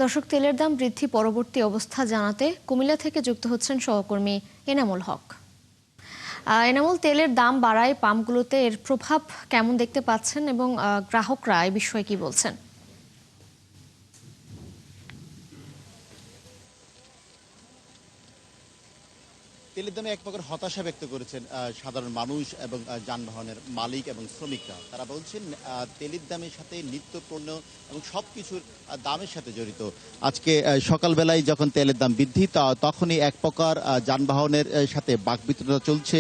দর্শক, তেলের দাম বৃদ্ধি পরবর্তী অবস্থা জানাতে কুমিল্লা থেকে যুক্ত হচ্ছেন সহকর্মী এনামুল হক। এনামুল, তেলের দাম বাড়ায় পাম্পগুলোতে এর প্রভাব কেমন দেখতে পাচ্ছেন এবং গ্রাহকরা এই বিষয়ে কি বলছেন? তেলের দামে এক প্রকার হতাশা ব্যক্ত করেছেন সাধারণ মানুষ এবং যানবাহনের মালিক এবং শ্রমিকরা। তারা বলছেন তেলের দামের সাথে নিত্যপণ্য এবং সবকিছুর দামের সাথে জড়িত। আজকে সকালবেলায় যখন তেলের দাম বৃদ্ধি তখনই এক প্রকার যানবাহনের সাথে বাকবিতণ্ডা চলছে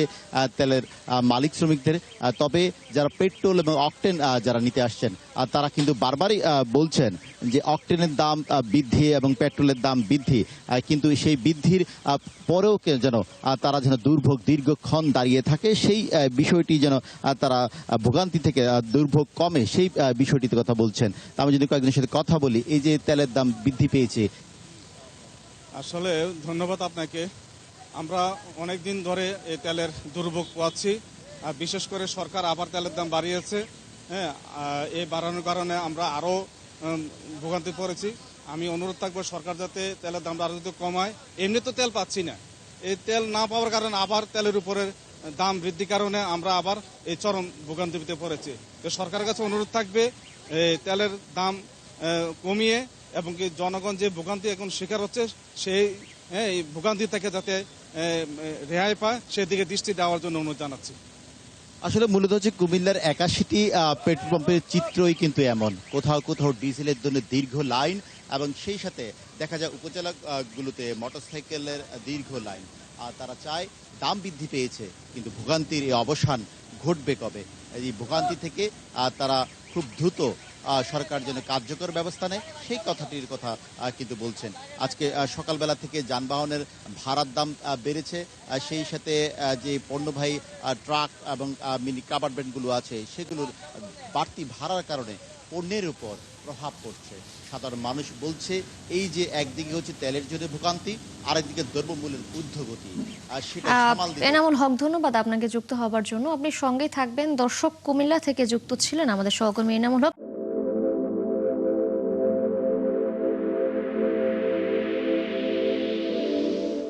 তেলের মালিক শ্রমিকদের। তবে যারা পেট্রোল এবং অকটেন যারা নিতে আসছেন তারা কিন্তু বারবারই বলছেন যে অকটেনের দাম বৃদ্ধি এবং পেট্রোলের দাম বৃদ্ধি, কিন্তু সেই বৃদ্ধির পরেও যেন তারা যেন দুর্ভোগ দীর্ঘক্ষণ দাঁড়িয়ে থাকে, সেই বিষয়টি যেন তারা ভোগান্তি থেকে দুর্ভোগ কমে, সেই বিষয়টিতে কথা বলছেন। আমি যদি কয়েকজনের সাথে কথা বলি, এই যে তেলের দাম বৃদ্ধি পেয়েছে। আসলে ধন্যবাদ আপনাকে। আমরা অনেক দিন ধরে এই তেলের দুর্ভোগ পাচ্ছি, বিশেষ করে সরকার আবার তেলের দাম বাড়িয়েছে। হ্যাঁ, এই বাড়ানোর কারণে আমরা আরও ভোগান্তি পড়েছি। আমি অনুরোধ থাকবো সরকার যাতে তেলের দামটা আরও যদি কমায়। এমনি তো তেল পাচ্ছি না, এই তেল না পাওয়ার কারণে আবার তেলের উপরে দাম বৃদ্ধির কারণে আমরা আবার এই চরম ভোগান্তিতে পড়েছি। তো সরকারের কাছে অনুরোধ থাকবে তেলের দাম কমিয়ে এবং কি জনগণ যে ভোগান্তি এখন শিকার হচ্ছে সেই এই ভোগান্তি থেকে যাতে রেহাই পায় সেদিকে দৃষ্টি দেওয়ার জন্য অনুরোধ জানাচ্ছি। আসলে মূলত হচ্ছে কুমিল্লার 81টি পেট্রোল পাম্পের চিত্রই কিন্তু এমন, কোথাও কোথাও ডিজেলের জন্য দীর্ঘ লাইন এবং সেই সাথে দেখা যায় উপজেলাগুলোতে মোটরসাইকেলের দীর্ঘ লাইন। আর তারা চায় দাম বৃদ্ধি পেয়েছে, কিন্তু ভোগান্তির এই অবসান ঘটবে কবে? এই ভোগান্তি থেকে তারা খুব দ্রুত সরকার যেন কার্যকর ব্যবস্থা নেয়, সেই কথাটির কথা কিন্তু বলছেন। আজকে সকালবেলা থেকে যানবাহনের ভাড়ার দাম বেড়েছে, সেই সাথে যে পণ্যবাহী ট্রাক এবং মিনি কাভার্ডভ্যানগুলো আছে সেগুলোর বাড়তি ভাড়ার কারণে পণ্যের উপর প্রভাব পড়ছে। সাধারণ মানুষ বলছে এই যে একদিকে হচ্ছে তেলের জন্য ভোগান্তি, আরেকদিকে দ্রব্যমূল্যের ঊর্ধ্বগতি, সেটা সামাল দিতে। এনামুল হক, ধন্যবাদ আপনাকে যুক্ত হবার জন্য। আপনি সঙ্গেই থাকবেন। দর্শক, কুমিল্লা থেকে যুক্ত ছিলেন আমাদের সহকর্মী এনামুল হক।